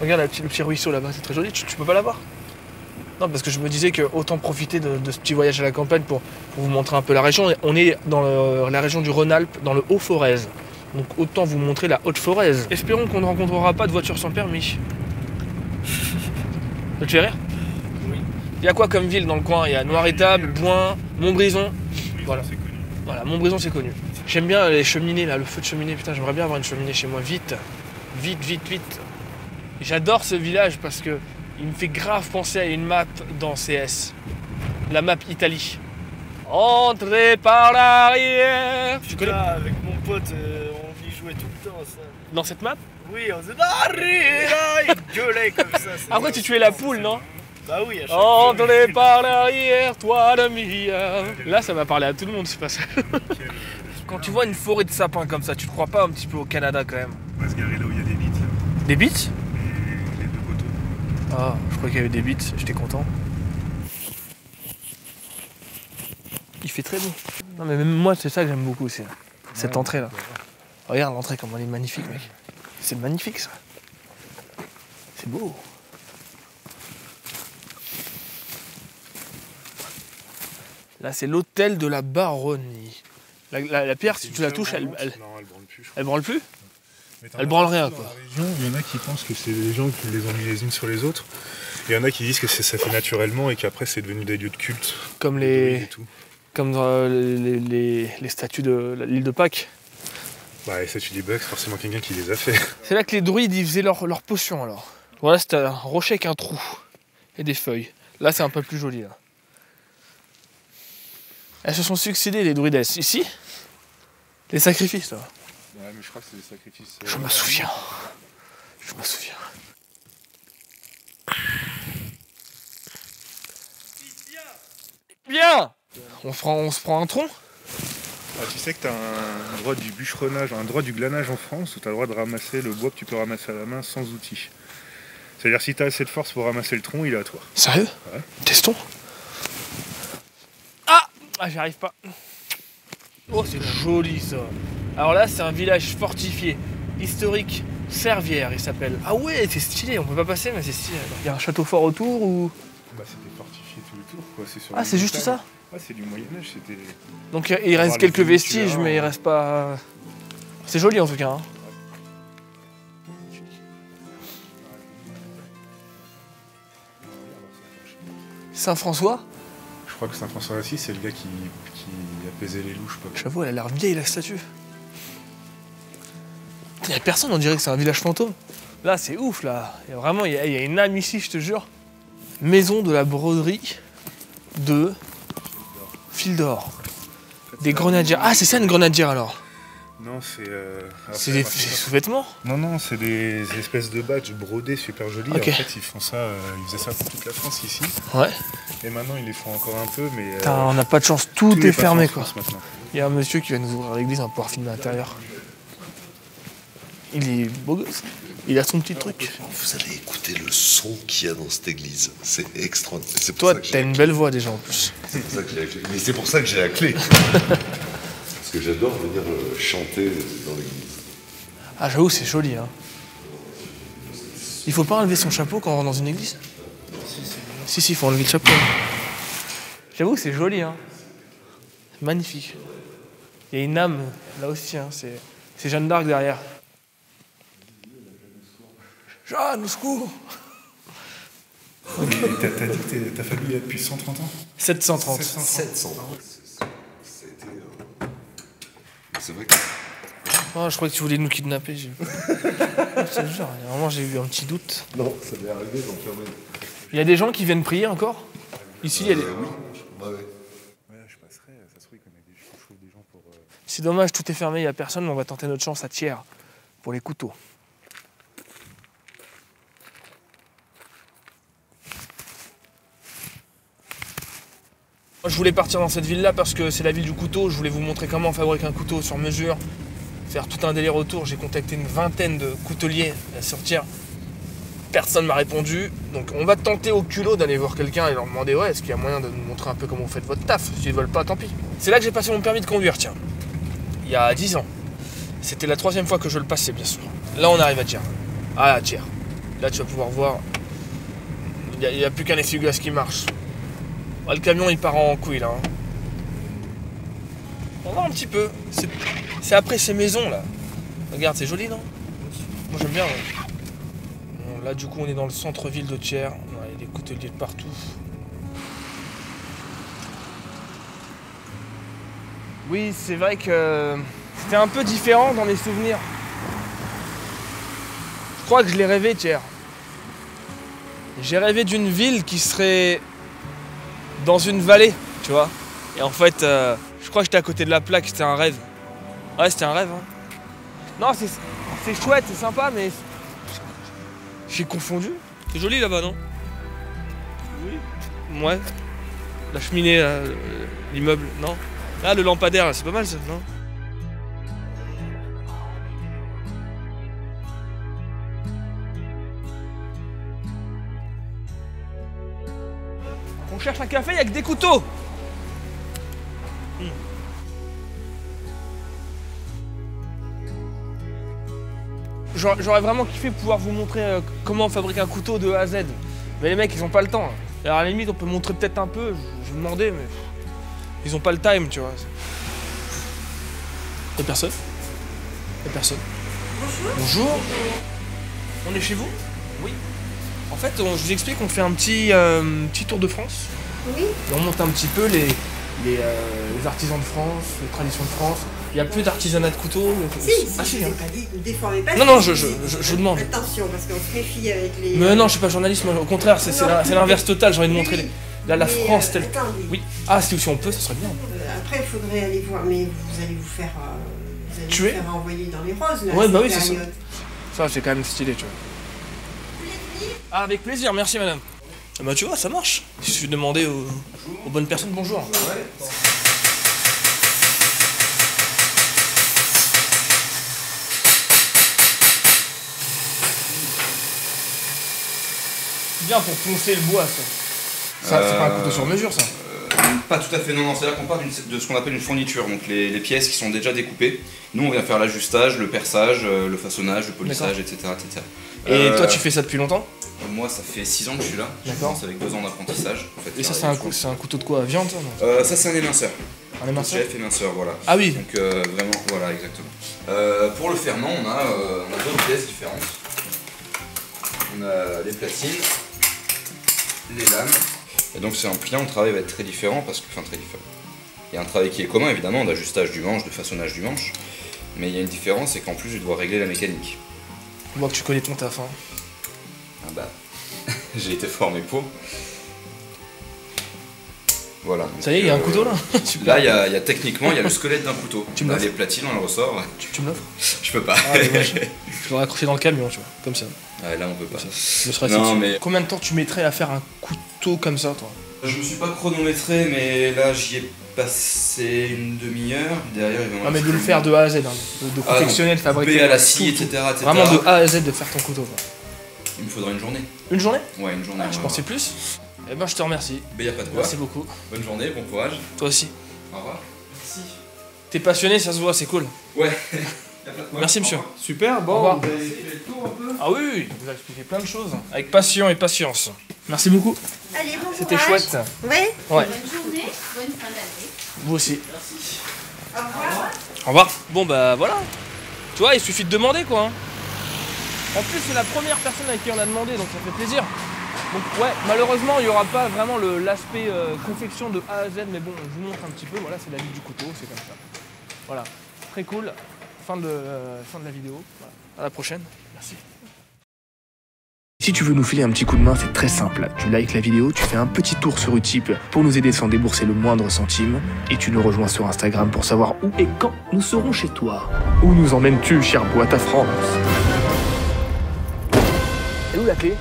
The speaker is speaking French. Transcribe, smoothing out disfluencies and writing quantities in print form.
Regarde le petit ruisseau là-bas, c'est très joli, tu peux pas l'avoir? Non, parce que je me disais que autant profiter de ce petit voyage à la campagne pour vous montrer un peu la région. On est dans la région du Rhône-Alpes, dans le Haut-Forez. Donc autant vous montrer la Haute-Forez. Espérons qu'on ne rencontrera pas de voiture sans permis. Ça te fait rire? Oui. Il y a quoi comme ville dans le coin? Il y a Noir-Étable, Bouin, Montbrison. Voilà. Voilà, Montbrison c'est connu. J'aime bien les cheminées là, le feu de cheminée. Putain, j'aimerais bien avoir une cheminée chez moi. Vite. Vite, vite, vite. J'adore ce village parce que il me fait grave penser à une map dans CS. La map Italie. Entrez par l'arrière. Tu connais? Là, avec mon pote, on y jouait tout le temps, ça. Dans cette map? Oui, on faisait arrière, il gueulait comme ça. Après tu tuais la poule, non? Bah oui, à chaque fois. Entrez par l'arrière, toi le meilleur. Là ça va parler à tout le monde ce passage. Quand tu vois une forêt de sapins comme ça, tu te crois pas un petit peu au Canada quand même? On va se garer là où il y a des bites. Là. Des bites? Les deux poteaux. Ah, je croyais qu'il y avait des bites, j'étais content. Il fait très beau. Non mais même moi c'est ça que j'aime beaucoup, c'est cette entrée là. Regarde l'entrée comme elle est magnifique mec. C'est magnifique ça. C'est beau. Là c'est l'hôtel de la Baronnie. La pierre si tu la touches elle Non, elle branle plus. elle branle plus? Mais Elle branle rien, dans quoi. la région, il y en a qui pensent que c'est des gens qui les ont mis les unes sur les autres. Il y en a qui disent que ça fait naturellement et qu'après c'est devenu des lieux de culte. Comme Et tout. comme dans les statues de l'île de Pâques. Bah, les statues des Bucks, c'est forcément quelqu'un qui les a fait. C'est là que les druides ils faisaient leur potion alors. Voilà, c'était un rocher avec un trou et des feuilles. Là c'est un peu plus joli là. Elles se sont succédées les druides ici. Les sacrifices là. Ouais, mais je crois que c'est des sacrifices. Je me souviens. Je me souviens. Bien. On se prend un tronc. Ah, tu sais que tu as un droit du bûcheronnage, un droit du glanage en France où tu as le droit de ramasser le bois que tu peux ramasser à la main sans outils. C'est-à-dire si tu as assez de force pour ramasser le tronc, il est à toi. Sérieux? Ouais. Testons. Ah, j'y arrive pas. Oh, c'est joli ça. Alors là, c'est un village fortifié, historique, Servières, il s'appelle. Ah ouais, c'est stylé, on peut pas passer, mais c'est stylé. Il y a un château fort autour ou... Bah, c'était fortifié tout le tour, quoi. Sur Ah, une c'est juste montagne. ça? Ouais, c'est du Moyen-Âge, c'était... Donc il reste les quelques funiculaires, vestiges, mais il reste pas... C'est joli en tout cas. Hein. Saint-François? Je crois que Saint-François d'Assise, c'est le gars qui apaisait les louches, quoi. J'avoue, elle a l'air vieille la statue. Il y a personne, on dirait que c'est un village fantôme. Là, c'est ouf, là. Il y a vraiment, il y a une âme ici, je te jure. Maison de la broderie de Fil d'Or. Des grenadières. Ah, c'est ça une grenadière alors? Non, c'est... C'est des sous-vêtements? Non, c'est des espèces de badges brodés super jolis. Ok. En fait, ils font ça, ils faisaient ça pour toute la France ici. Ouais. Et maintenant, ils les font encore un peu, mais... Putain, on n'a pas de chance, tout tous les est fermé passants en quoi. France, maintenant. Il y a un monsieur qui va nous ouvrir l'église, on va pouvoir filmer à l'intérieur. Il est beau gosse. Il a son petit truc. Vous allez écouter le son qu'il y a dans cette église. C'est extraordinaire. C'est pour Toi, ça que j'ai t'as la une clé. belle voix déjà en plus. C'est pour ça que j'ai la clé. Mais c'est pour ça que j'ai la clé. Parce que j'adore venir chanter dans l'église. Ah, j'avoue, c'est joli. Hein. Il faut pas enlever son chapeau quand on rentre dans une église? Si, il faut enlever le chapeau. J'avoue, c'est joli. Hein. C'est magnifique. Il y a une âme là aussi. Hein. C'est Jeanne d'Arc derrière. Jeanne, au secours! Et t'as dit que ta famille est là depuis 130 ans? 730. 700. C'était... C'est vrai que... Oh, je crois que tu voulais nous kidnapper. Je te jure, vraiment, j'ai eu un petit doute. Non, ça m'est arrivé d'en faire même. Il y a des gens qui viennent prier encore? Ici, il y a des... Oui. Ouais. Ouais, je passerai, ça se trouve, il connaît des gens pour... C'est dommage, tout est fermé, il n'y a personne, mais on va tenter notre chance à Thiers pour les couteaux. Moi, je voulais partir dans cette ville-là parce que c'est la ville du couteau. Je voulais vous montrer comment on fabrique un couteau sur mesure, faire tout un délire autour. J'ai contacté une vingtaine de couteliers à sortir. Personne m'a répondu. Donc on va tenter au culot d'aller voir quelqu'un et leur demander ouais, est-ce qu'il y a moyen de nous montrer un peu comment vous faites votre taf? S'ils veulent pas, tant pis. C'est là que j'ai passé mon permis de conduire, tiens. Il y a 10 ans. C'était la 3e fois que je le passais, bien sûr. Là, on arrive à Thiers. Ah, Thiers. Là, tu vas pouvoir voir. Il n'y a plus qu'un essuie-glace qui marche. Ah, le camion, il part en couille, là. Hein. On va voir un petit peu. C'est après ces maisons, là. Regarde, c'est joli, non? Moi, j'aime bien. Ouais. Bon, là, du coup, on est dans le centre-ville de Thiers. Ouais, il y a des couteliers de partout. Oui, c'est vrai que c'était un peu différent dans mes souvenirs. Je crois que je l'ai rêvé, Thiers. J'ai rêvé d'une ville qui serait dans une vallée, tu vois. Et en fait, je crois que j'étais à côté de la plaque, c'était un rêve. Ouais, c'était un rêve. Hein. Non, c'est chouette, c'est sympa, mais j'ai confondu. C'est joli là-bas, non? Oui. Ouais. La cheminée, l'immeuble, non? Ah, le lampadaire, c'est pas mal ça, non? On cherche un café avec des couteaux. J'aurais vraiment kiffé pouvoir vous montrer comment on fabrique un couteau de A à Z. Mais les mecs, ils ont pas le temps. Alors à la limite, on peut montrer peut-être un peu, je vais demander, mais ils ont pas le time, tu vois. Y'a personne? Y'a personne. Bonjour. Bonjour. On est chez vous? Oui. En fait, je vous explique, on fait un petit tour de France. Oui. Et on monte un petit peu les artisans de France, les traditions de France. Il y a peu d'artisanat de couteaux. Si, hein. Ne déformez pas. Non, je demande. Attention, parce qu'on se méfie avec les... Mais non, je suis pas journaliste, moi, au contraire, c'est l'inverse total, j'ai envie de montrer la France telle... Oui. Ah, si on peut, ça serait bien. Après, il faudrait aller voir, mais vous allez vous faire... Tuer? Vous faire envoyer dans les roses, là. Ouais, bah oui, c'est ça. Ça, c'est quand même stylé, tu vois. Ah, avec plaisir, merci madame. Ah bah tu vois, ça marche. Il suffit de demander aux bonnes personnes bonjour. Ouais. C'est bien pour poncer le bois, ça. C'est pas un couteau sur mesure, ça. Pas tout à fait, non, c'est là qu'on parle de ce qu'on appelle une fourniture, donc les pièces qui sont déjà découpées. Nous, on vient faire l'ajustage, le perçage, le façonnage, le polissage, etc., etc. Et toi, tu fais ça depuis longtemps? Moi, ça fait 6 ans que je suis là. D'accord. Avec 2 ans d'apprentissage. En fait, et ça, c'est un couteau de quoi? Viande, ça, non? Ça, c'est un éminceur. Un éminceur? Chef éminceur, voilà. Ah oui. Donc, vraiment, voilà, exactement. Pour le ferment, on a d'autres pièces différentes. On a les platines, les lames. Et donc, c'est un pliant, le travail va être très différent parce que, enfin, très différent. Il y a un travail qui est commun, évidemment, d'ajustage du manche, de façonnage du manche. Mais il y a une différence, c'est qu'en plus, je dois régler la mécanique. Je vois que tu connais ton taf, hein. Ah bah, j'ai été formé pour. Voilà. Ça y est, il y a un couteau là. Là, il y a techniquement, il y a le squelette d'un couteau. Tu me les platines, on le ressort. Tu me l'offres? Je peux pas. Ah, je l'aurais accroché dans le camion, tu vois, comme ça. Ouais, là, on peut pas. Non, mais... Combien de temps tu mettrais à faire un couteau comme ça, toi? Je me suis pas chronométré, mais là, j'y ai passé une demi-heure. Derrière, ah, mais de le faire de A à Z, hein. De confectionner, de fabriquer. Couper à la scie, etc., etc. Vraiment de A à Z de faire ton couteau, quoi. Il me faudra une journée. Une journée? Ouais, une journée. Ah, je pensais plus. Eh ben, je te remercie. Mais y a pas de quoi. Merci beaucoup. Bonne journée, bon courage. Toi aussi. Au revoir. Merci. T'es passionné, ça se voit, c'est cool. Ouais. Merci, monsieur. Super, bon, vous avez fait le tour un peu? Ah oui, vous avez expliqué plein de choses. Avec passion et patience. Merci beaucoup. Allez, bon C'était courage. chouette. Ouais. Ouais. Bonne journée, bonne fin d'année. Vous aussi. Merci. Au revoir. Au revoir. Bon, bah voilà. Tu vois, il suffit de demander, quoi. Hein. En plus, c'est la première personne à qui on a demandé, donc ça fait plaisir. Donc ouais, malheureusement, il n'y aura pas vraiment l'aspect confection de A à Z, mais bon, je vous montre un petit peu. Voilà, c'est la vie du couteau, c'est comme ça. Voilà, très cool. Fin de la vidéo. Voilà. À la prochaine. Merci. Si tu veux nous filer un petit coup de main, c'est très simple. Tu likes la vidéo, tu fais un petit tour sur Utip pour nous aider sans débourser le moindre centime, et tu nous rejoins sur Instagram pour savoir où et quand nous serons chez toi. Où nous emmènes-tu, cher boîte à France? Et où la clé?